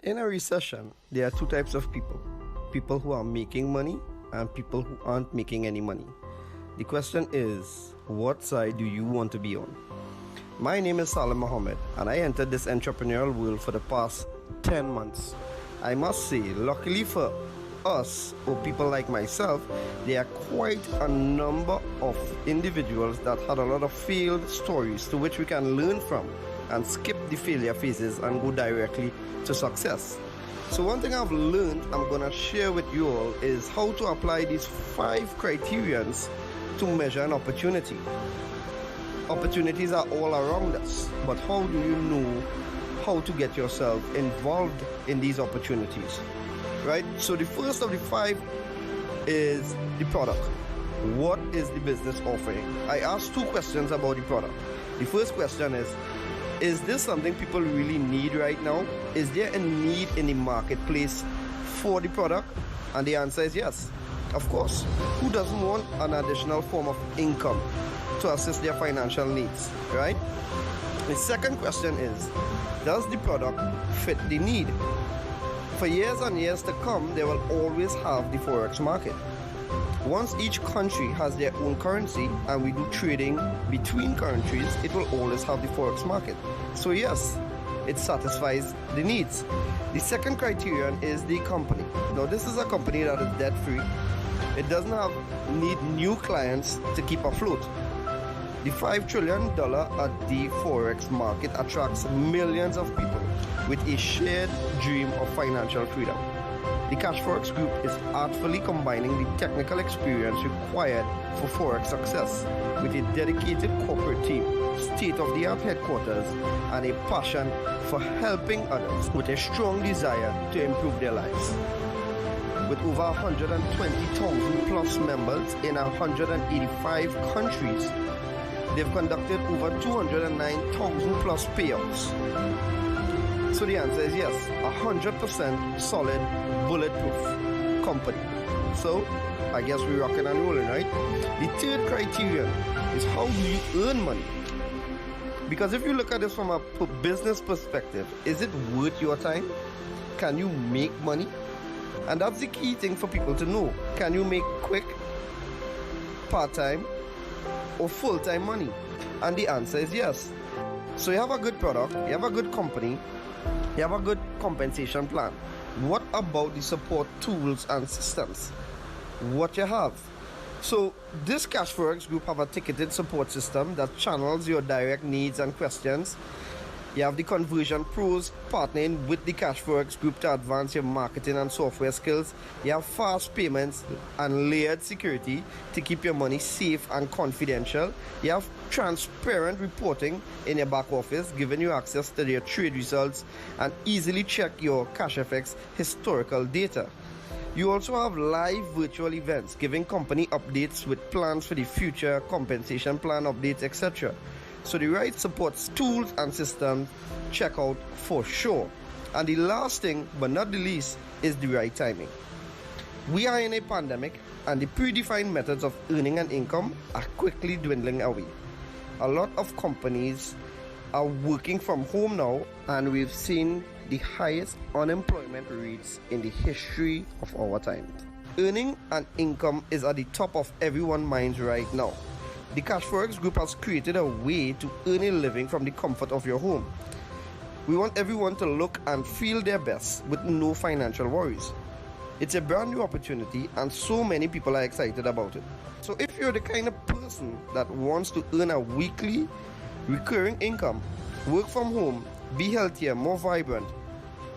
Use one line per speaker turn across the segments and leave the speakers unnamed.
In a recession, there are two types of people: people who are making money and people who aren't making any money. The question is, what side do you want to be on? My name is Salim Mohammed, and I entered this entrepreneurial world for the past 10 months. I must say, luckily for us, or people like myself, there are quite a number of individuals that had a lot of failed stories to which we can learn from and skip the failure phases and go directly to success. So one thing I've learned I'm gonna share with you all is how to apply these 5 criterions to measure an opportunity. Opportunities are all around us, but how do you know how to get yourself involved in these opportunities? Right? So the first of the 5 is the product. What is the business offering? I asked 2 questions about the product. The first question is this something people really need right now? Is there a need in the marketplace for the product? And the answer is yes. Of course. Who doesn't want an additional form of income to assist their financial needs, right? The second question is, does the product fit the need? For years and years to come, they will always have the Forex market. Once each country has their own currency and we do trading between countries, it will always have the Forex market. So yes, it satisfies the needs. The second criterion is the company. Now this is a company that is debt free. It doesn't need new clients to keep afloat. The $5 trillion at the Forex market attracts millions of people with a shared dream of financial freedom. The Cashfx Group is artfully combining the technical experience required for Forex success with a dedicated corporate team, state-of-the-art headquarters, and a passion for helping others with a strong desire to improve their lives. With over 120,000 plus members in 185 countries, they've conducted over 209,000 plus payouts. So the answer is yes, 100% solid, bulletproof company. So I guess we're rocking and rolling, right? The third criterion is, how do you earn money? Because if you look at this from a business perspective, is it worth your time? Can you make money? And that's the key thing for people to know. Can you make quick, part-time, or full-time money? And the answer is yes. So you have a good product, you have a good company, you have a good compensation plan. What about the support tools and systems? What you have? So this Cashfx Group have a ticketed support system that channels your direct needs and questions. You have the conversion pros partnering with the Cashfx Group to advance your marketing and software skills. You have fast payments and layered security to keep your money safe and confidential. You have transparent reporting in your back office, giving you access to your trade results and easily check your Cashfx historical data. You also have live virtual events, giving company updates with plans for the future, compensation plan updates, etc. So the right support tools and systems, check out for sure. And the last thing, but not the least, is the right timing. We are in a pandemic, and the predefined methods of earning an income are quickly dwindling away. A lot of companies are working from home now, and we've seen the highest unemployment rates in the history of our time. Earning an income is at the top of everyone's minds right now. The Cashfx Group has created a way to earn a living from the comfort of your home. We want everyone to look and feel their best with no financial worries. It's a brand new opportunity and so many people are excited about it. So if you're the kind of person that wants to earn a weekly, recurring income, work from home, be healthier, more vibrant,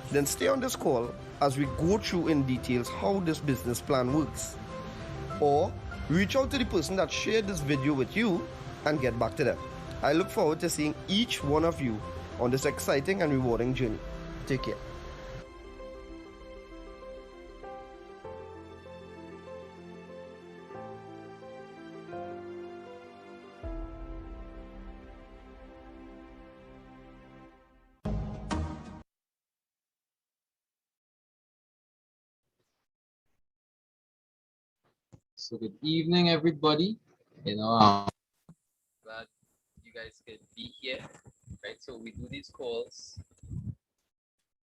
then stay on this call as we go through in details how this business plan works. Or reach out to the person that shared this video with you and get back to them. I look forward to seeing each one of you on this exciting and rewarding journey. Take care.
So good evening, everybody. Glad you guys could be here, right? So we do these calls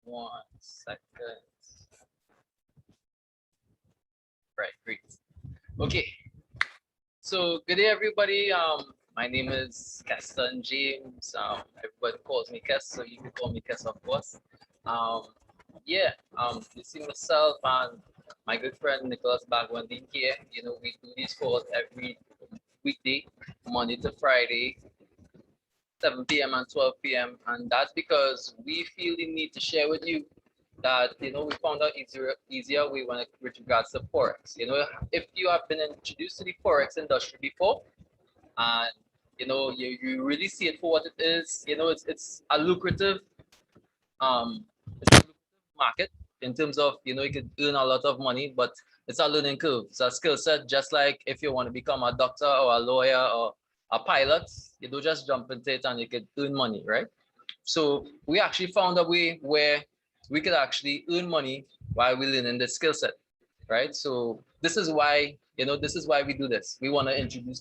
1 second. Right, great. Okay. So good day, everybody. My name is Keston James. Everybody calls me Kes, so you can call me Kes, of course. Yeah. You see myself and my good friend Nicholas Bagwandin here. You know, we do these calls every weekday, Monday to Friday, 7 p.m. and 12 p.m. And that's because we feel the need to share with you that we found out easier way with regards to forex. If you have been introduced to the forex industry before, and you really see it for what it is. It's a lucrative um market in terms of you could earn a lot of money, but it's a learning curve. It's a skill set, just like if you want to become a doctor or a lawyer or a pilot. You don't just jump into it and you could earn money, right? So we actually found a way where we could actually earn money while we learn in the skill set, right? So this is why we do this. We want to introduce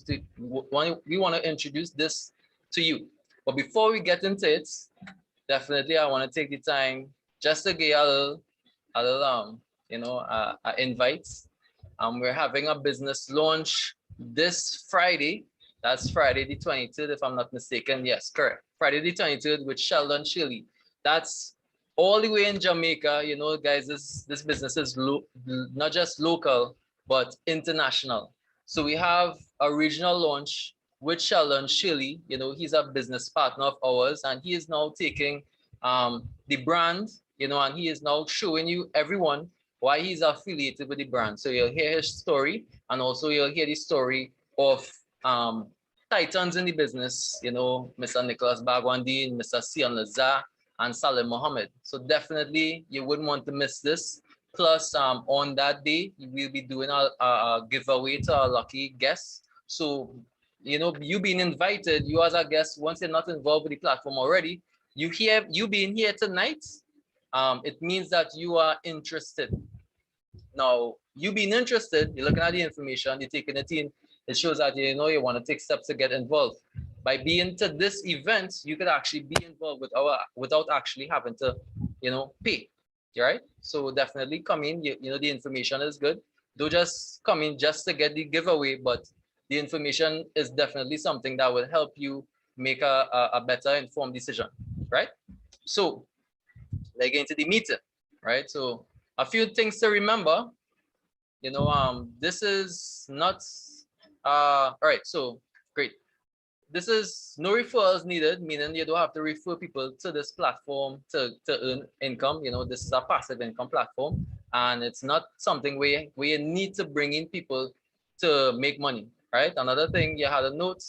this to you. But before we get into it, definitely I want to take the time just to give a little invite. We're having a business launch this Friday. That's Friday the 23rd, if I'm not mistaken. Yes, correct. Friday the 23rd with Sheldon Shirley. That's all the way in Jamaica. Guys, this business is not just local, but international. So we have a regional launch with Sheldon Shirley. He's a business partner of ours, and he is now taking the brand, and he is now showing you everyone why he's affiliated with the brand. So you'll hear his story, and also you'll hear the story of titans in the business, Mr. Nicholas Bagwandin, Mr. Sian Lazar, and Salim Mohammed. So definitely you wouldn't want to miss this. Plus, on that day, we'll be doing a giveaway to our lucky guests. So, you being invited, you as a guest, once you're not involved with the platform already, you being here tonight, it means that you are interested. Now, you being interested, you're looking at the information, you're taking it in, it shows that you want to take steps to get involved. By being to this event, you could actually be involved without actually having to, pay. Right? So definitely come in. The information is good. Don't just come in just to get the giveaway, but the information is definitely something that will help you make a better informed decision. Right? So let's get into the meeting. Right? So a few things to remember. This is not all right. So great. This is no referrals needed, meaning you don't have to refer people to this platform to earn income. This is a passive income platform, and it's not something where you need to bring in people to make money. Right? Another thing you had a note.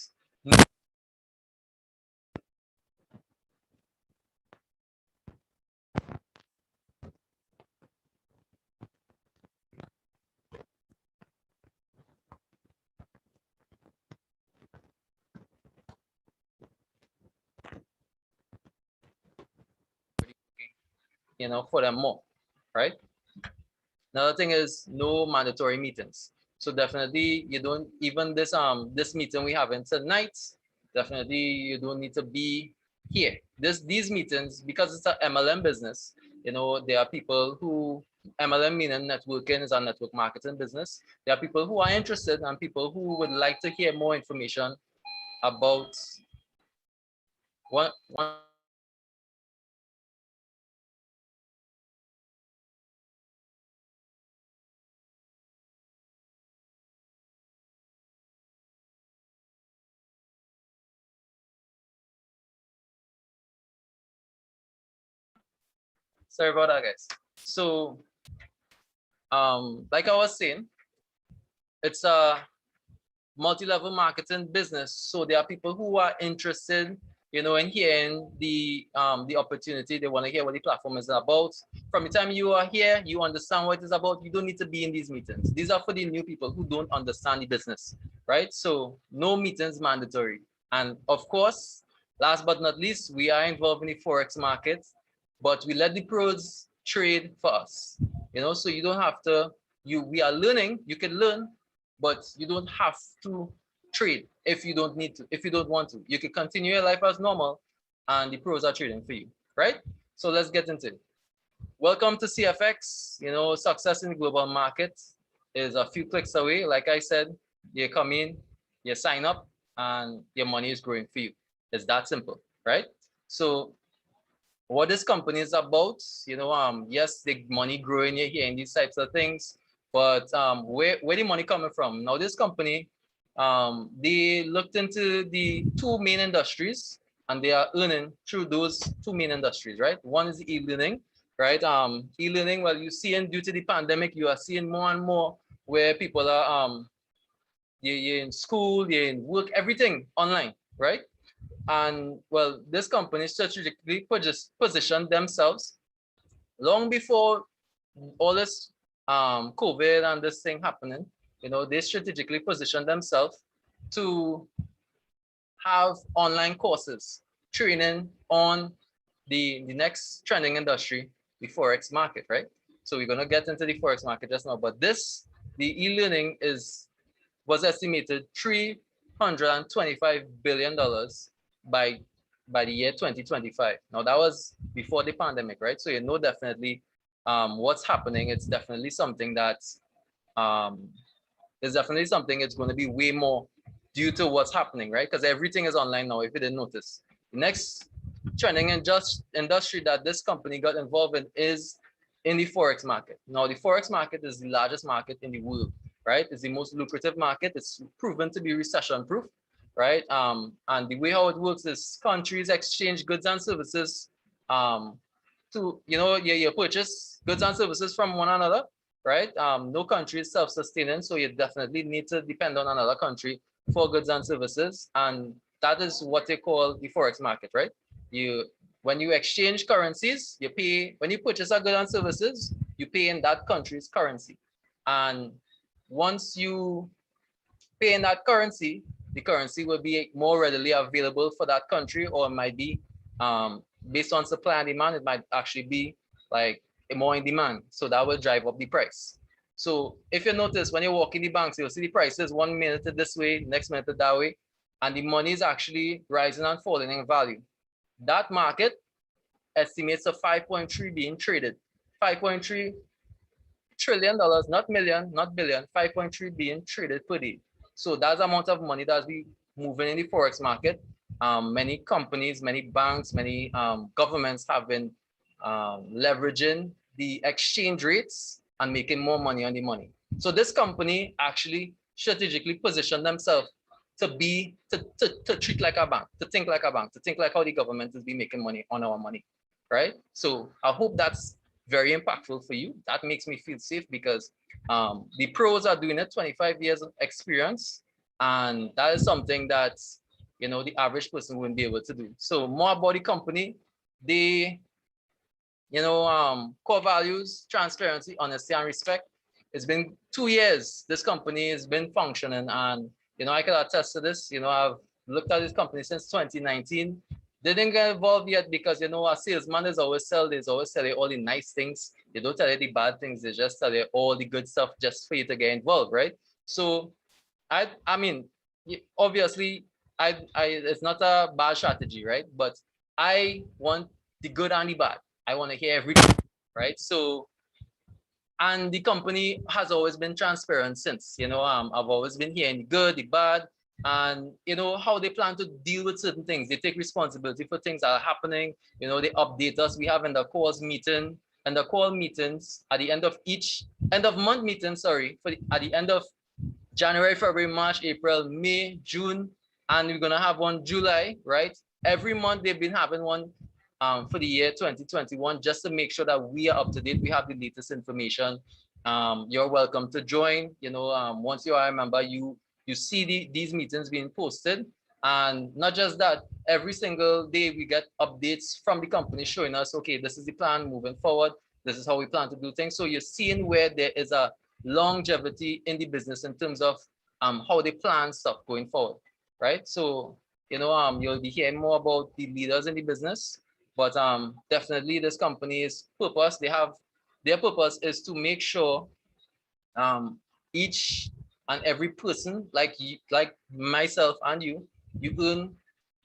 For them more, right? Another thing is no mandatory meetings. So definitely you don't, even this meeting we having tonight, definitely you don't need to be here. These meetings, because it's an MLM business, there are people who MLM meaning networking is a network marketing business. There are people who are interested and people who would like to hear more information about one. Sorry about that, guys. So like I was saying, it's a multi-level marketing business. So there are people who are interested, in hearing the opportunity. They want to hear what the platform is about. From the time you are here, you understand what it's about. You don't need to be in these meetings. These are for the new people who don't understand the business, right? So no meetings mandatory. And of course, last but not least, we are involved in the Forex market, but we let the pros trade for us. So you don't have to, we are learning, you can learn, but you don't have to trade if you don't need to, if you don't want to. You can continue your life as normal and the pros are trading for you, right? So let's get into it. welcome to CFX. You know, success in the global market is a few clicks away. Like I said, you come in, you sign up, and your money is growing for you. It's that simple, right? So what this company is about, you know, yes, the money growing here in these types of things, but where the money coming from? Now, this company, they looked into the two main industries, and they are earning through those two main industries, right? One is e-learning, right? E-learning, well, you see, due to the pandemic, you are seeing more and more where people are, you're in school, you're in work, everything online, right? And well, this company strategically positioned themselves long before all this COVID and this thing happening. You know, they strategically positioned themselves to have online courses, training on the next trending industry, the Forex market, right? So we're gonna get into the Forex market just now, but the e-learning was estimated $325 billion by the year 2025. Now that was before the pandemic, right? So you know definitely what's happening. It's definitely something that's it's going to be way more due to what's happening, right? Because everything is online now, if you didn't notice. The next trending industry that this company got involved in is in the Forex market. Now, the Forex market is the largest market in the world, right? It's the most lucrative market. It's proven to be recession proof, right? And the way how it works is countries exchange goods and services to, you know, you purchase goods and services from one another, right? No country is self-sustaining, so you definitely need to depend on another country for goods and services. And that is what they call the Forex market, right? When you exchange currencies, you pay, when you purchase a good and services, you pay in that country's currency. And once you pay in that currency, the currency will be more readily available for that country, or it might be based on supply and demand, it might actually be like more in demand. So that will drive up the price. So if you notice, when you walk in the banks, you'll see the prices 1 minute this way, next minute that way, and the money is actually rising and falling in value. That market estimates of 5.3 being traded. $5.3 trillion, not million, not billion, 5.3 being traded per day. So that's the amount of money that's be moving in the Forex market. Many companies, many banks, many governments have been leveraging the exchange rates and making more money on the money. So this company actually strategically positioned themselves to treat like a bank, to think like a bank, to think like how the government is be making money on our money, right? So I hope that's very impactful for you. That makes me feel safe because the pros are doing it, 25 years of experience, and that is something that, you know, the average person wouldn't be able to do. So more about the company, they, you know, core values, transparency, honesty, and respect. It's been 2 years this company has been functioning, and you know, I can attest to this. You know, I've looked at this company since 2019. They didn't get involved yet because, you know, a salesman is always tell you all the nice things. They don't tell you the bad things. They just tell you all the good stuff just for you to get involved, right? So I mean, obviously, it's not a bad strategy, right? But I want the good and the bad. I want to hear everything, right? So, and the company has always been transparent since, you know, I've always been hearing the good, the bad, and you know how they plan to deal with certain things. They take responsibility for things that are happening. You know, they update us. We have in the calls meeting and the call meetings at the end of each end of month meeting, sorry, at the end of January, February, March, April, May, June, and we're gonna have one July, right? Every month they've been having one for the year 2021, just to make sure that we are up to date. We have the latest information. You're welcome to join. You know, once you are a member, you see these meetings being posted, and not just that. Every single day we get updates from the company showing us, okay, this is the plan moving forward. This is how we plan to do things. So you're seeing where there is a longevity in the business in terms of how they plan stuff going forward, right? So, you know, you'll be hearing more about the leaders in the business, but definitely this company's purpose, their purpose is to make sure each and every person, like you, like myself and you earn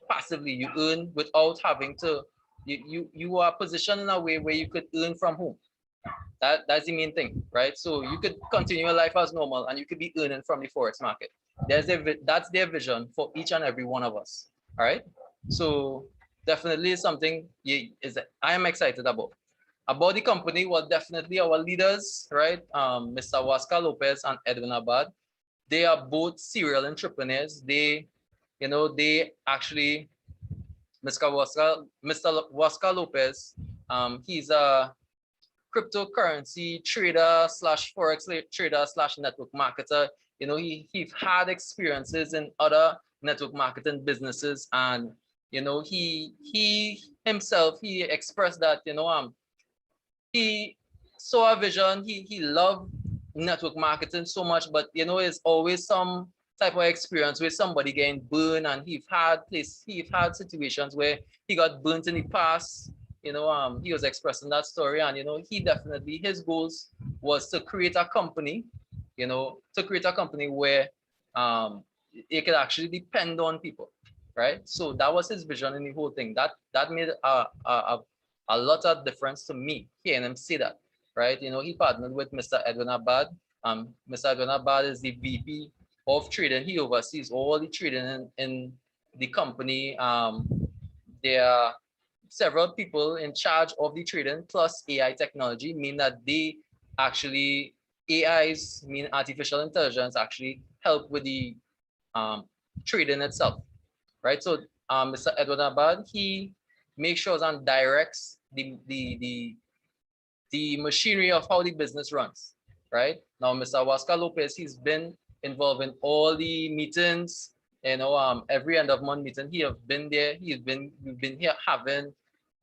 passively, you earn without having to, you are positioned in a way where you could earn from home. That's the main thing, right? So you could continue your life as normal and you could be earning from the Forex market. That's their vision for each and every one of us. All right. So definitely something I am excited about. About the company, well, definitely our leaders, right? Mr. Waska Lopez and Edwin Abad, they are both serial entrepreneurs. They actually, Mr. Waska Lopez, he's a cryptocurrency trader slash forex trader slash network marketer. He had experiences in other network marketing businesses, and he himself, he expressed that he saw a vision. He loved network marketing so much, but it's always some type of experience where somebody getting burned, and he had situations where he got burnt in the past. He was expressing that story, and he definitely, his goals was to create a company, where it could actually depend on people, right? So that was his vision in the whole thing. That made a lot of difference to me hearing him say that, right? He partnered with Mr. Edwin Abad. Mr. Edwin Abad is the VP of trading. He oversees all the trading in the company. There are several people in charge of the trading, plus AI technology, mean that they actually, AIs, mean artificial intelligence, actually help with the trading itself, right? So Mr. Edwin Abad, he makes sure and directs the machinery of how the business runs, right? Now, Mr. Waska Lopez, he's been involved in all the meetings, every end of month meeting. He have been there. We've been here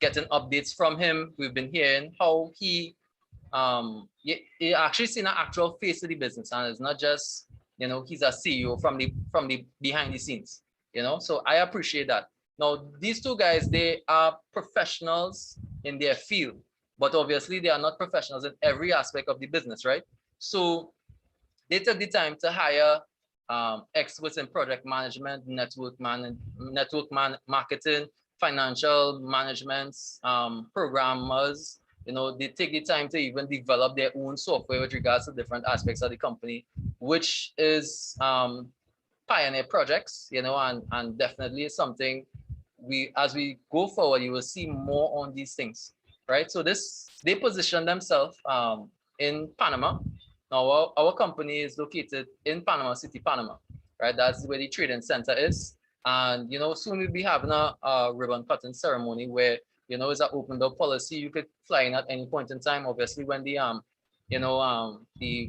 getting updates from him. We've been hearing how he actually seen an actual face of the business, and it's not just he's a CEO from the behind the scenes. So I appreciate that. Now, these two guys, they are professionals in their field, but obviously they are not professionals in every aspect of the business, right? So they took the time to hire experts in project management, marketing, financial management, programmers. They take the time to even develop their own software with regards to different aspects of the company, which is pioneer projects, and definitely something as we go forward, you will see more on these things, right? So they position themselves in Panama. Now, our company is located in Panama City, Panama, right? That's where the trading center is. And, soon we'll be having a ribbon cutting ceremony where, it's an open door policy. You could fly in at any point in time. Obviously, when the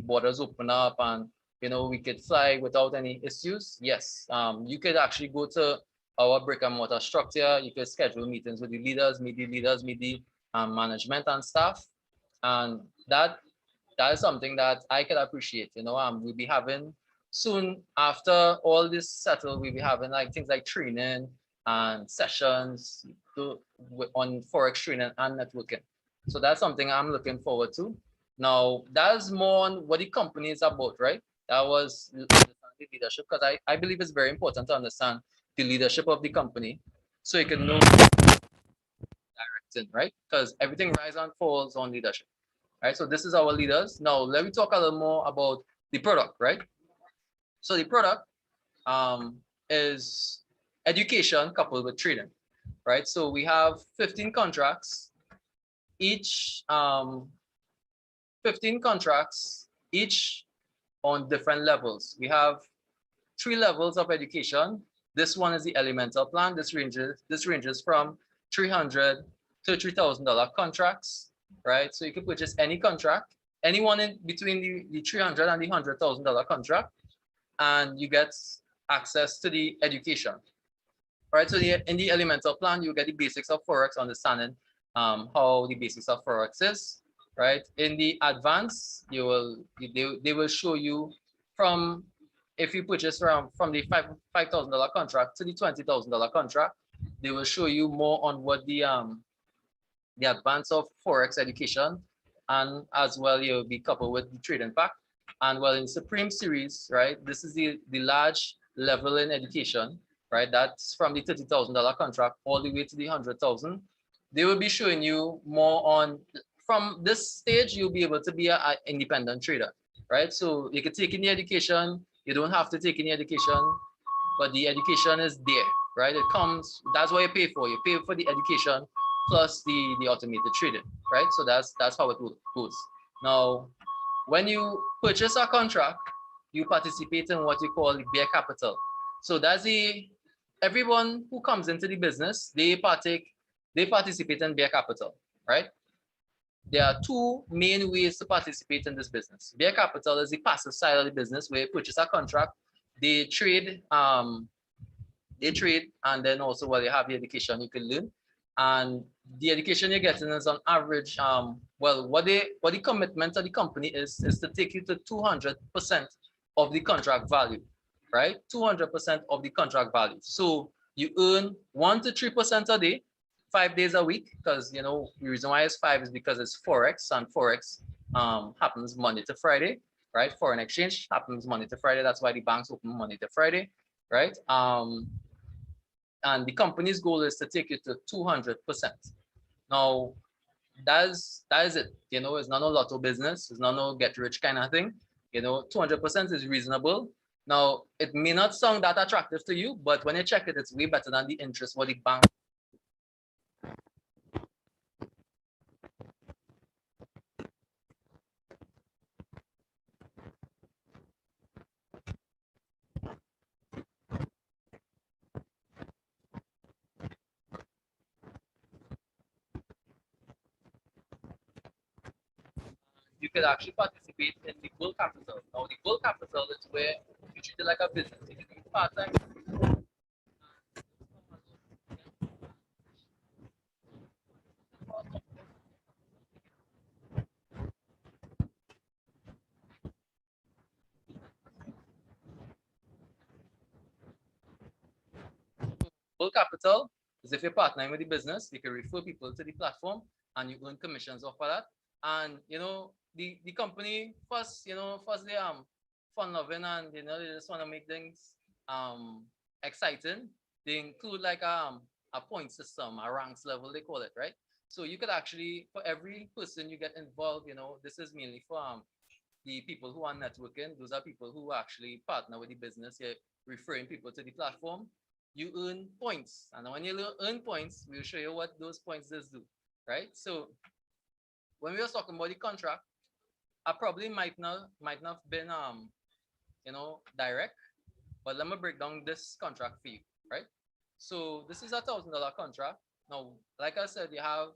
borders open up and, we could fly without any issues. Yes, you could actually go to our brick and mortar structure. You could schedule meetings with the leaders, meet the management and staff. And that is something that I could appreciate. We'll be having soon, after all this settled, we'll be having things like training and sessions on Forex training and networking. So that's something I'm looking forward to. Now, that's more on what the company is about, right? That was the leadership, because I believe it's very important to understand the leadership of the company so you can know directing, right? Because everything rises and falls on leadership, right? So this is our leaders. Now, let me talk a little more about the product, right? So the product is education coupled with trading, right? So we have 15 contracts, each 15 contracts, each on different levels. We have 3 levels of education. This one is the elemental plan. This ranges from $300 to $3,000 contracts, right? So you can purchase any contract, anyone in between the $300 and the $100,000 contract, and you get access to the education, right? So in the elemental plan, you get the basics of Forex, understanding how the basics of Forex is, right? In the advance, they will show you from, if you purchase from the $5,000 contract to the $20,000 contract, they will show you more on what the advance of Forex education, and as well you'll be coupled with the trading pack. And well, in Supreme series, right, this is the large level in education, right? That's from the $30,000 contract all the way to the $100,000. They will be showing you more on from this stage, you'll be able to be an independent trader, right? So you can take in the education. You don't have to take in the education, but the education is there, right? It comes, that's what you pay for. You pay for the education plus the automated trading, right? So that's how it goes. Now, when you purchase a contract, you participate in what you call the bare capital. So that's everyone who comes into the business, they participate in bare capital, right? There are two main ways to participate in this business. Bare capital is the passive side of the business where you purchase a contract, they trade, and then also while you have the education you can learn. And the education you're getting is on average, well, what the commitment of the company is to take you to 200% of the contract value, right? 200% of the contract value. So you earn 1 to 3% a day, 5 days a week, because you know the reason why it's 5 is because it's forex, and forex happens Monday to Friday, right? Foreign exchange happens Monday to Friday. That's why the banks open Monday to Friday, right? And the company's goal is to take you to 200%. Now, that is it. You know, it's not no lotto business. It's not no get rich kind of thing. You know, 200% is reasonable. Now, it may not sound that attractive to you, but when you check it, it's way better than the interest what the bank. You could actually participate in the bull capital. Now, the bull capital is where you treat it like a business. You can do it part-time. Bull capital is if you're partnering with the business, you can refer people to the platform and you earn commissions off of that. And you know, the company first, you know, first they fun loving, and you know, they just want to make things exciting. They include like a point system, a ranks level, they call it, right? So you could actually, for every person you get involved, you know, this is mainly for the people who are networking. Those are people who actually partner with the business. You're referring people to the platform. You earn points, and when you earn points, we'll show you what those points does do, right? So when we were talking about the contract, I probably might not have been you know, direct, but let me break down this contract for you, right? So this is $1,000 contract. Now, like I said, you have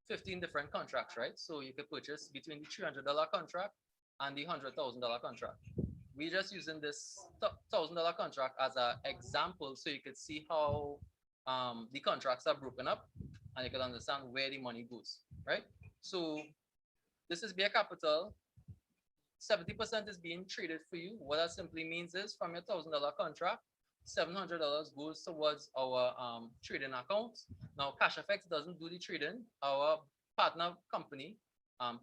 15 different contracts, right? So you could purchase between the $300 contract and the $100,000 contract. We're just using this $1,000 contract as an example so you could see how the contracts are broken up and you can understand where the money goes, right? So this is bare capital. 70% is being traded for you. What that simply means is from your $1,000 contract, $700 goes towards our trading account. Now, Cashfx doesn't do the trading. Our partner company,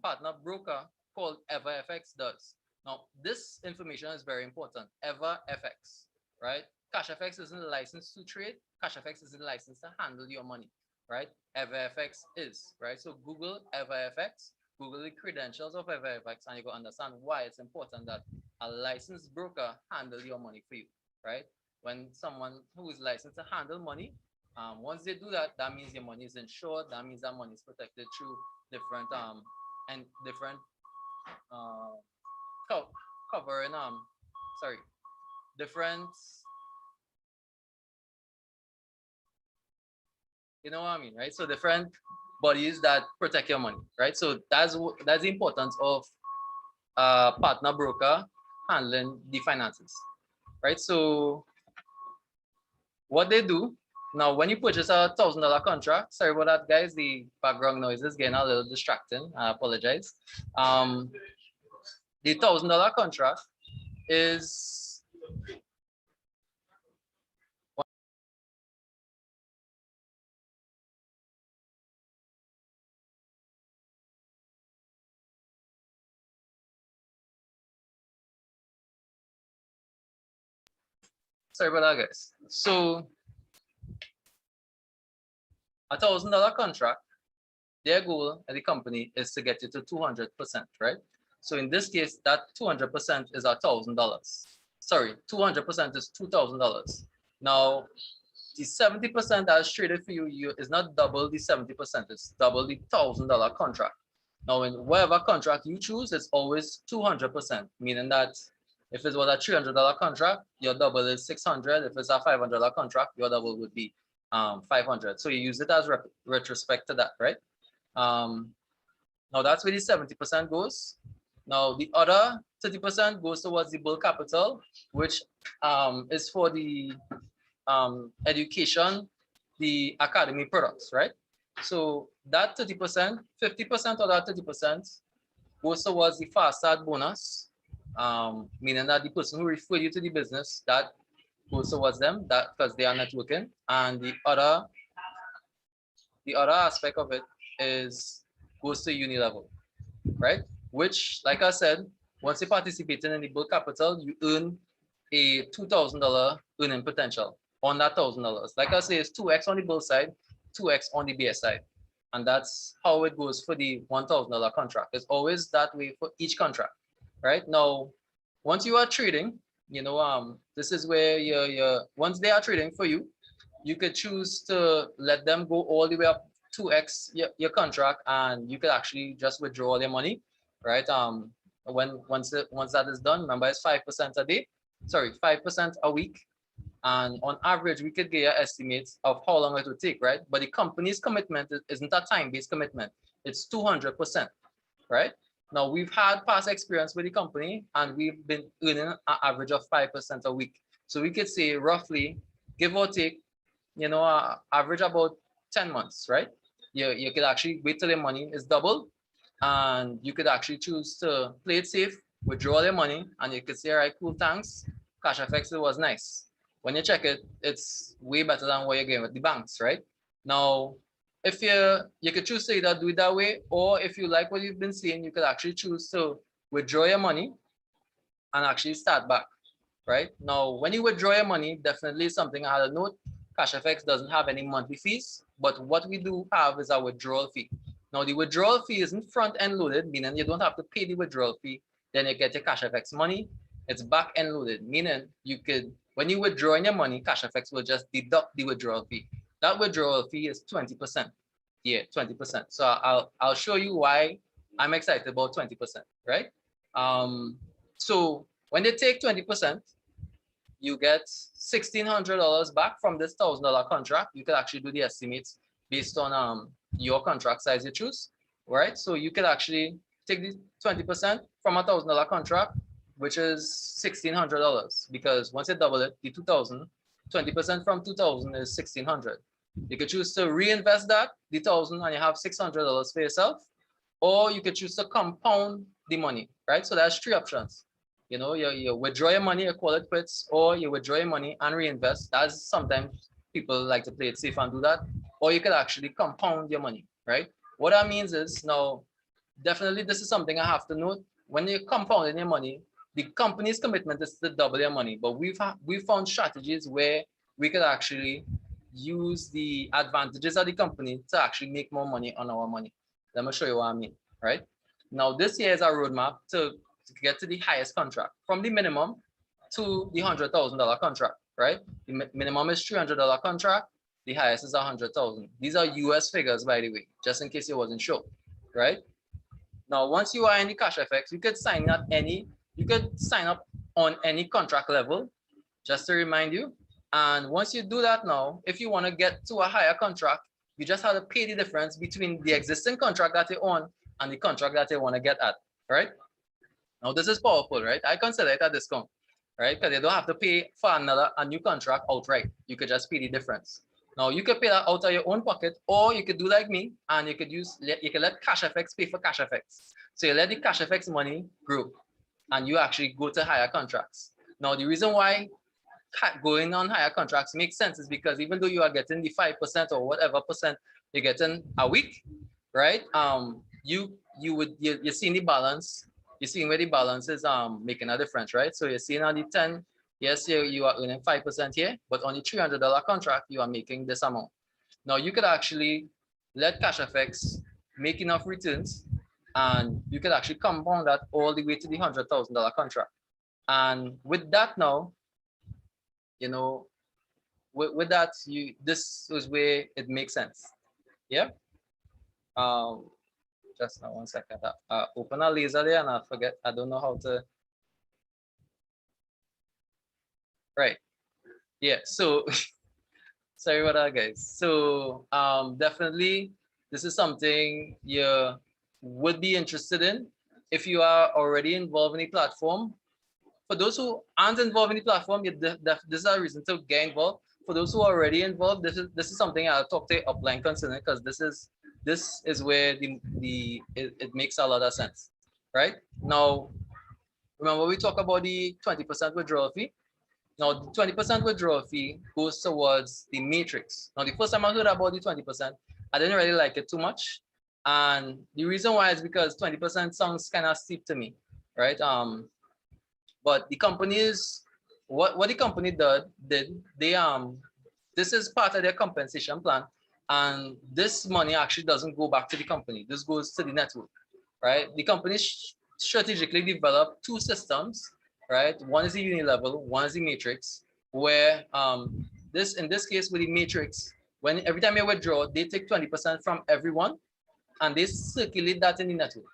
partner broker called EverFX does. Now, this information is very important. EverFX, right? Cashfx isn't licensed to trade. Cashfx isn't licensed to handle your money, right? EverFX is, right? So Google EverFX, Google the credentials of EverFX, and you can understand why it's important that a licensed broker handle your money for you, right? When someone who is licensed to handle money, once they do that, that means your money is insured. That means that money is protected through different and different covering sorry, different, you know what I mean, right? So different bodies that protect your money, right? So that's the importance of partner broker handling the finances, right? So what they do now, when you purchase a $1,000 contract, sorry about that, guys, the background noise is getting a little distracting. I apologize. The $1,000 contract is sorry about that, guys. So $1,000 contract their goal at the company is to get you to 200%, right? So in this case, that 200% is $1,000. Sorry, 200% is $2,000. Now, the 70% that's traded for you is not double the 70%, it's double the $1,000 contract. Now, in whatever contract you choose, it's always 200%, meaning that if it was a $300 contract, your double is 600. If it's a $500 contract, your double would be 500. So you use it as retrospect to that, right? Now that's where the 70% goes. Now the other 30% goes towards the bull capital, which is for the education, the academy products, right? So that 30%, 50% of that 30% goes towards the fast start bonus, meaning that the person who referred you to the business, that goes towards them, that because they are networking. And the other aspect of it is goes to Uni Level, right? Which, like I said, once you participate in the bull capital, you earn a $2,000 earning potential on that $1,000. Like I say, it's 2x on the bull side, 2x on the bear side. And that's how it goes for the $1,000 contract. It's always that way for each contract, right? Now, once you are trading, you know, this is where once they are trading for you, you could choose to let them go all the way up 2x your contract, and you could actually just withdraw all your money, right? Once that is done, remember it's 5% a day, sorry, 5% a week. And on average, we could get an estimate of how long it would take, right? But the company's commitment isn't a time-based commitment. It's 200%, right? Now, we've had past experience with the company, and we've been earning an average of 5% a week. So we could say roughly, give or take, you know, average about 10 months, right? You could actually wait till your money is double, and you could actually choose to play it safe, withdraw your money, and you could say, all right, cool, thanks. Cashfx, it was nice. When you check it, it's way better than what you're getting with the banks, right? Now, if you could choose to either do it that way, or if you like what you've been seeing, you could actually choose to withdraw your money and actually start back, right? Now, when you withdraw your money, definitely something I had a note, Cashfx doesn't have any monthly fees, but what we do have is a withdrawal fee. Now, the withdrawal fee isn't front-end loaded, meaning you don't have to pay the withdrawal fee, then you get your Cashfx money. It's back-end loaded, meaning you could, when you withdraw your money, Cashfx will just deduct the withdrawal fee. That withdrawal fee is 20%. Yeah, 20%. So I'll show you why I'm excited about 20%, right? So when they take 20%, you get $1,600 back from this $1,000 contract. You could actually do the estimates based on your contract size you choose, right? So you could actually take the 20% from a $1,000 contract, which is $1,600, because once you double it, the 2,000, 20% from 2,000 is 1,600. You could choose to reinvest that, the 1,000, and you have $600 for yourself, or you could choose to compound the money, right? So there's three options. You know, you withdraw your money, you call it quits, or you withdraw your money and reinvest. That's sometimes people like to play it safe and do that, or you could actually compound your money, right? What that means is, now, definitely this is something I have to note. When you're compounding your money, the company's commitment is to double your money, but we've found strategies where we could actually use the advantages of the company to actually make more money on our money. Let me show you what I mean, right? Now, this here is our roadmap to get to the highest contract, from the minimum to the $100,000 contract, right? The minimum is $300 contract, the highest is 100,000. These are US figures, by the way, just in case you wasn't sure, right? Now, once you are in the Cashfx, you could sign up on any contract level, just to remind you. And once you do that now, if you want to get to a higher contract, you just have to pay the difference between the existing contract that you're on and the contract that you want to get at, right? Now, this is powerful, right? I consider it a discount, right? Because you don't have to pay for a new contract outright. You could just pay the difference. Now, you could pay that out of your own pocket, or you could do like me, and you could let Cashfx pay for Cashfx. So you let the Cashfx money grow, and you actually go to higher contracts. Now, the reason why going on higher contracts makes sense is because even though you are getting the 5% or whatever percent you're getting a week, right? You're seeing the balance. You're seeing where the balance is making a difference, right? So you're seeing on the 10, yes, you are earning 5% here, but on the $300 contract, you are making this amount. Now, you could actually let Cashfx make enough returns, and you can actually compound that all the way to the $100,000 contract. And with that now, you know, with that, this is where it makes sense. Yeah. Just now, 1 second. Open a laser there, and I forget. I don't know how to. Right. Yeah. So sorry about that, guys. So definitely, this is something you would be interested in if you are already involved in a platform. For those who aren't involved in the platform, this is a reason to get involved. For those who are already involved, this is something I'll talk to upline concerning, because this is where it makes a lot of sense, right? Now, remember we talk about the 20% withdrawal fee. Now, the 20% withdrawal fee goes towards the matrix. Now, the first time I heard about the 20%, I didn't really like it too much, and the reason why is because 20% sounds kind of steep to me, right? But the companies, what the company did, this is part of their compensation plan, and this money actually doesn't go back to the company. This goes to the network, right? The company strategically developed two systems, right? One is the Uni Level, one is the matrix, where in this case with the matrix, when every time you withdraw, they take 20% from everyone and they circulate that in the network.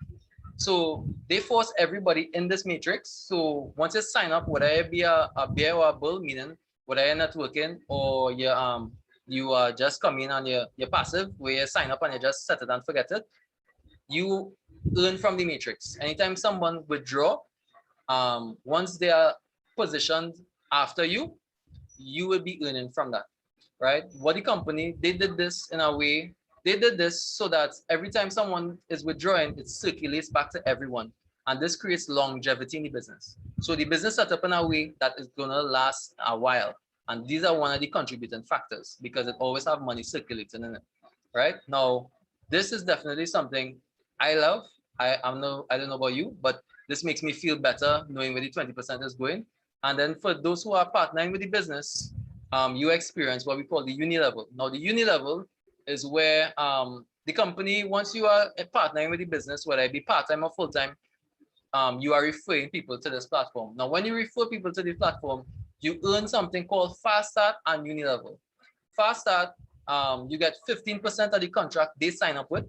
So they force everybody in this matrix. So once you sign up, whether it be a bear or a bull, meaning whether you're networking or you are just coming on your passive, where you sign up and you just set it and forget it, you earn from the matrix. Anytime someone withdraw, once they are positioned after you, you will be earning from that, right? What the company, they did this in a way. They did this so that every time someone is withdrawing, it circulates back to everyone. And this creates longevity in the business. So the business set up in a way that is going to last a while. And these are one of the contributing factors because it always have money circulating in it, right? Now, this is definitely something I love. I don't know about you, but this makes me feel better knowing where the 20% is going. And then for those who are partnering with the business, you experience what we call the Uni Level. Now, the Uni Level is where the company, once you are partnering with the business, whether it be part-time or full-time, you are referring people to this platform. Now, when you refer people to the platform, you earn something called Fast Start and Uni Level. Fast Start, you get 15% of the contract they sign up with,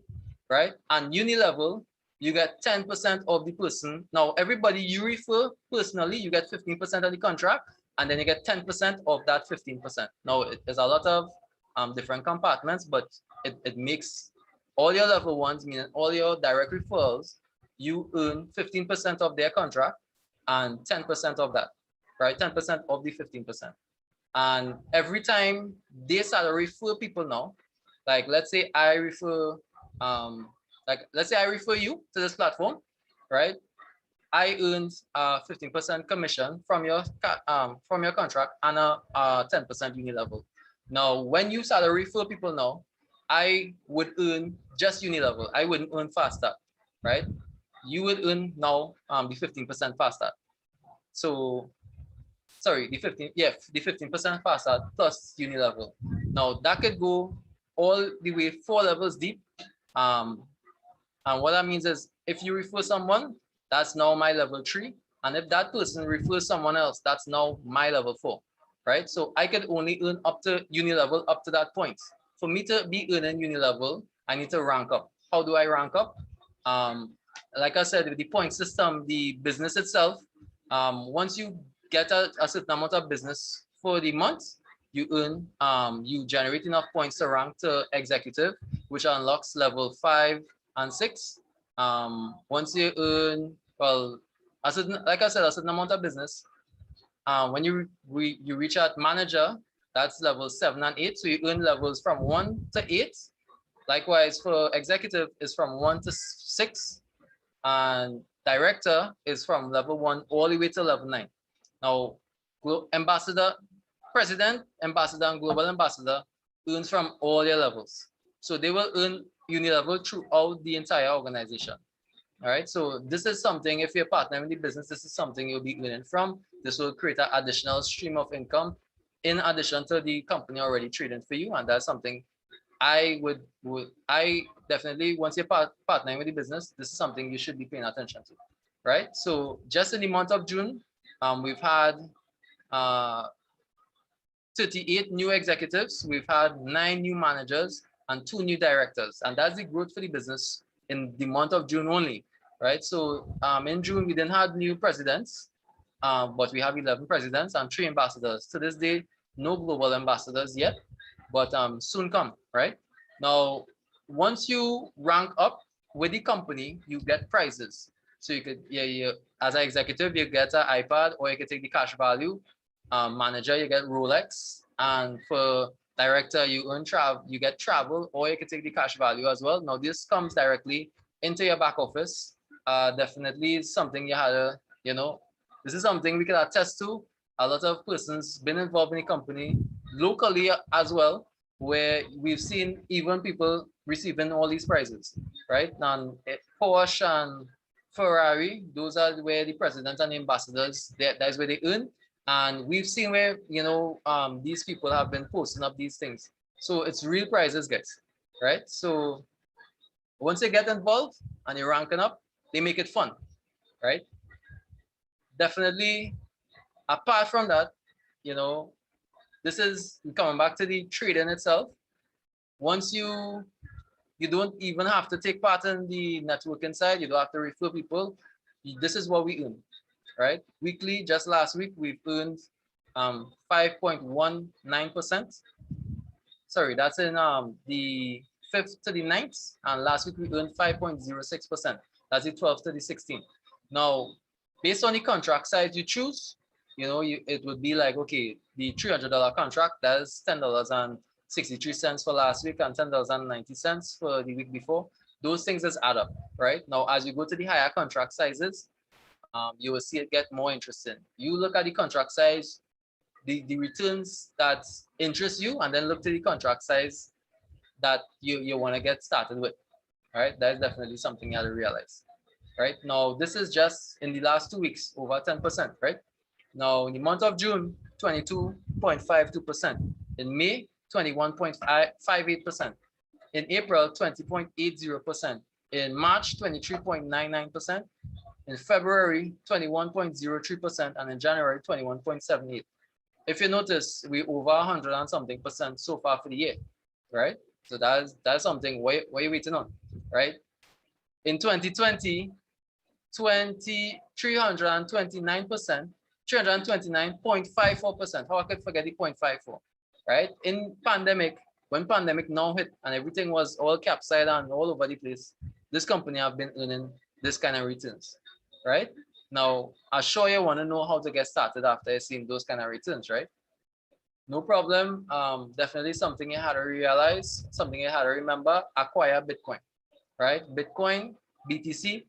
right? And Uni Level, you get 10% of the person. Now, everybody you refer personally, you get 15% of the contract, and then you get 10% of that 15%. Now, there's a lot of different compartments, but it makes all your level ones, meaning all your direct referrals, you earn 15% of their contract and 10% of that, right? 10% of the 15%. And every time they start to refer people now, like let's say I refer, let's say I refer you to this platform, right? I earned 15% commission from your contract and a 10% Uni Level. Now, when you start to refer people now, I would earn just Uni Level. I wouldn't earn Fast Start, right? You would earn now the 15% Fast Start. So, sorry, the 15% Fast Start plus Uni Level. Now, that could go all the way 4 levels deep. And what that means is if you refer someone, that's now my level 3. And if that person refers someone else, that's now my level 4, right? So I could only earn up to Uni Level up to that point. For me to be earning Uni Level, I need to rank up. How do I rank up? Like I said, with the point system, the business itself, once you get a certain amount of business for the month, you earn, you generate enough points to rank to executive, which unlocks level 5 and 6. Once you earn, well, like I said, a certain amount of business, when you reach out manager, that's level 7 and 8. So you earn levels from 1 to 8. Likewise, for executive is from 1 to 6. And director is from level 1 all the way to level 9. Now, ambassador, president, ambassador, and global ambassador earns from all their levels. So they will earn Uni Level throughout the entire organization. All right. So this is something, if you're partnering with the business, this is something you'll be earning from. This will create an additional stream of income in addition to the company already trading for you. And that's something I definitely, once you're partnering with the business, this is something you should be paying attention to, right? So just in the month of June, we've had uh, 38 new executives, we've had 9 new managers and 2 new directors, and that's the growth for the business in the month of June only, right? So in June we didn't have new presidents, but we have 11 presidents and 3 ambassadors. To this day, no global ambassadors yet, but soon come, right? Now, once you rank up with the company, you get prizes. So you could, as an executive, you get an iPad, or you could take the cash value. Manager, you get Rolex, and for director, you get travel, or you could take the cash value as well. Now, this comes directly into your back office. Definitely something you had to, this is something we can attest to. A lot of persons been involved in the company locally as well, where we've seen even people receiving all these prizes, right? And Porsche and Ferrari, those are where the presidents and the ambassadors, that's where they earn. And we've seen where, these people have been posting up these things. So it's real prizes, guys, right? So once you get involved and you're ranking up, they make it fun, right? Definitely, apart from that, this is coming back to the trading itself. Once you don't even have to take part in the networking side, you don't have to refer people. This is what we earn, right? Weekly, just last week, we've earned 5.19%. Sorry, that's in the 5th to the 9th, and last week we earned 5.06%. That's the 12th to the 16th. Now, based on the contract size you choose, it would be like, okay, the $300 contract, that's $10.63 for last week and $10.90 for the week before. Those things just add up, right? Now, as you go to the higher contract sizes, you will see it get more interesting. You look at the contract size, the returns that interest you, and then look to the contract size that you want to get started with. All right, that is definitely something you have to realize. Right now, this is just in the last 2 weeks, over 10%, right? Now, in the month of June, 22.52%. In May, 21.58%. In April, 20.80%. In March, 23.99%. In February, 21.03%. And in January, 21.78%. If you notice, we over 100 and something percent so far for the year, right? So that's something. What are you waiting on, right? In 2020, 329%, 329.54%. How I could forget the 0.54, right? In pandemic, when pandemic now hit and everything was all capsized and all over the place, this company have been earning this kind of returns, right? Now, I'm sure you want to know how to get started after you've seen those kind of returns, right? No problem. Definitely something you had to realize, something you had to remember, acquire Bitcoin, right? Bitcoin, BTC,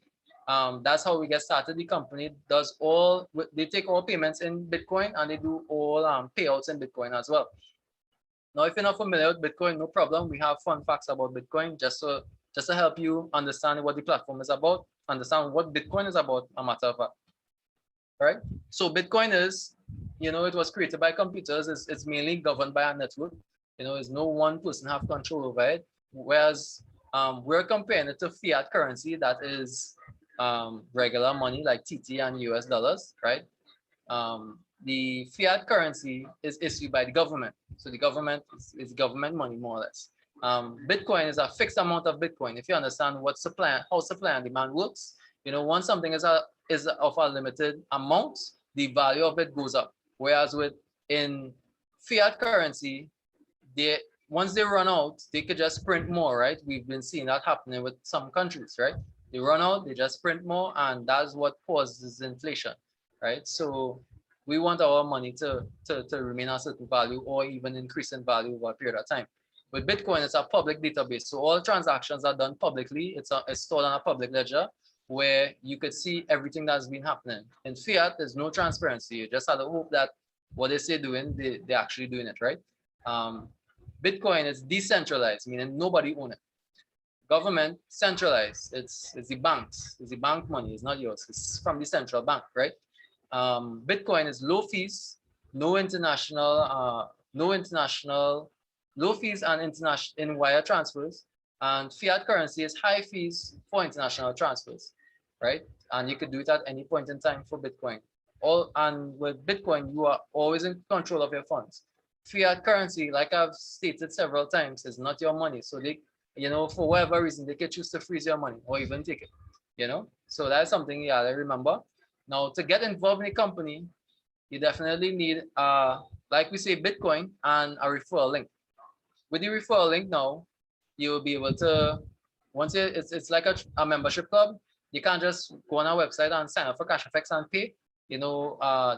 that's how we get started. The company they take all payments in Bitcoin, and they do all payouts in Bitcoin as well. Now, if you're not familiar with Bitcoin, no problem. We have fun facts about Bitcoin just to help you understand what the platform is about, understand what Bitcoin is about, a matter of fact. Right? So Bitcoin is, it was created by computers. It's mainly governed by a network. There's no one person have control over it. Whereas we're comparing it to fiat currency that is regular money like TT and US dollars, right? The fiat currency is issued by the government. So the government is government money, more or less. Bitcoin is a fixed amount of Bitcoin. If you understand how supply and demand works, once something is of a limited amount, the value of it goes up. Whereas in fiat currency, once they run out, they could just print more, right? We've been seeing that happening with some countries, right? They run out, they just print more, and that's what causes inflation, right? So we want our money to remain a certain value or even increase in value over a period of time. With Bitcoin, it's a public database. So all transactions are done publicly. It's stored on a public ledger where you could see everything that's been happening. In fiat, there's no transparency. You just have to hope that what they say doing, they're actually doing it, right? Bitcoin is decentralized, meaning nobody owns it. Government centralized. It's the banks. It's the bank money. It's not yours. It's from the central bank, right? Bitcoin is low fees, no international low fees and international in wire transfers, and fiat currency is high fees for international transfers, right? And you could do it at any point in time for Bitcoin. And with Bitcoin, you are always in control of your funds. Fiat currency, like I've stated several times, is not your money. So they, for whatever reason, they can choose to freeze your money or even take it, So that's something you gotta remember. Now, to get involved in a company, you definitely need, like we say, Bitcoin and a referral link. With the referral link now, you'll be able to, once it's like a membership club, you can't just go on our website and sign up for Cashfx and pay.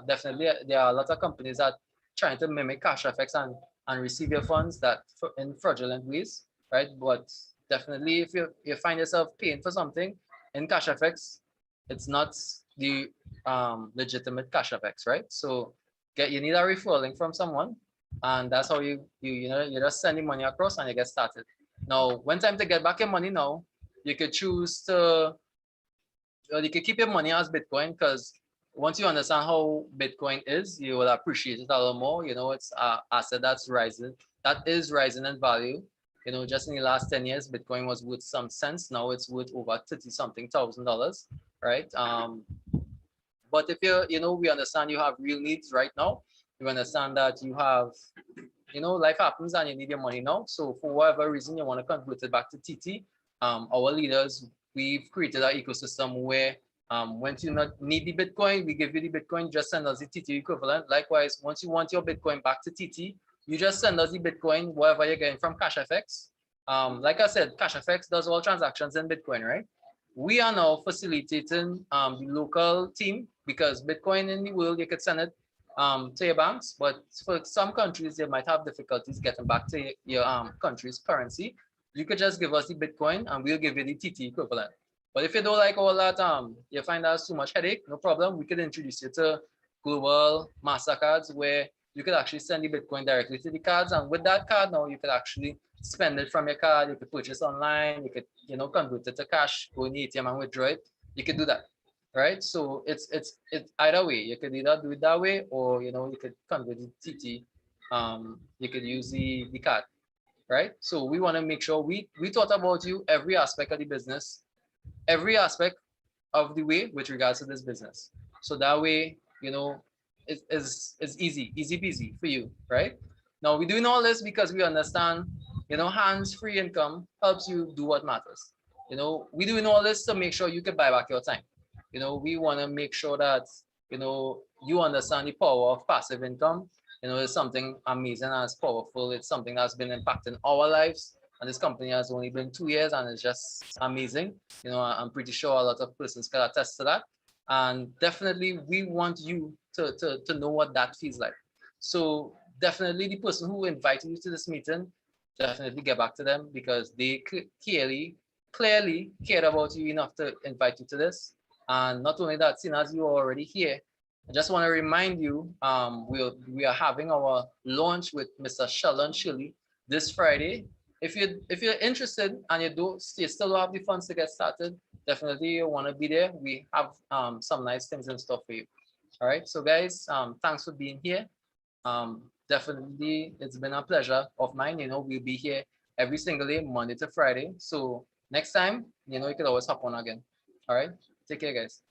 Definitely there are a lot of companies that trying to mimic Cashfx and receive your funds that in fraudulent ways, right? But definitely if you find yourself paying for something in Cashfx, it's not the legitimate Cashfx, right? So you need a referral link from someone, and that's how you just send the money across and you get started. Now, when time to get back your money now, you could choose to, you could keep your money as Bitcoin, because once you understand how Bitcoin is, you will appreciate it a little more. It's an asset that is rising in value. Just in the last 10 years, Bitcoin was worth some cents. Now it's worth over 30 something $1,000, right? But if we understand you have real needs right now. You understand that you have, life happens and you need your money now. So for whatever reason you want to convert it back to TT, our leaders, we've created an ecosystem where once you not need the Bitcoin, we give you the Bitcoin, just send us the TT equivalent. Likewise, once you want your Bitcoin back to TT, you just send us the Bitcoin, whatever you're getting from Cashfx. Like I said, Cashfx does all transactions in Bitcoin, right? We are now facilitating the local team, because Bitcoin in the world, you could send it to your banks, but for some countries, they might have difficulties getting back to your country's currency. You could just give us the Bitcoin and we'll give you the TT equivalent. But if you don't like all that, you find that's too much headache, no problem. We could introduce you to global MasterCards where you could actually send the Bitcoin directly to the cards. And with that card now, you could actually spend it from your card. You could purchase online. You could, convert it to cash, go in the ATM and withdraw it. You could do that, right? So it's either way. You could either do it that way, or you could convert it to TT. You could use the card, right? So we want to make sure we thought about you every aspect of the business, every aspect of the way with regards to this business. So that way, it's easy peasy for you, right? Now we're doing all this because we understand, hands-free income helps you do what matters. We're doing all this to make sure you can buy back your time. We want to make sure that, you understand the power of passive income. It's something amazing and it's powerful. It's something that's been impacting our lives. And this company has only been 2 years and it's just amazing. I'm pretty sure a lot of persons can attest to that. And definitely we want you to know what that feels like. So definitely the person who invited you to this meeting, definitely get back to them, because they clearly cared about you enough to invite you to this. And not only that, seeing as you are already here, I just want to remind you, we are having our launch with Mr. Sheldon Shirley this Friday. If you're interested and you still don't have the funds to get started, definitely you want to be there. We have some nice things in store for you. All right, so guys, thanks for being here. Definitely, it's been a pleasure of mine. We'll be here every single day, Monday to Friday. So next time, you can always hop on again. All right, take care, guys.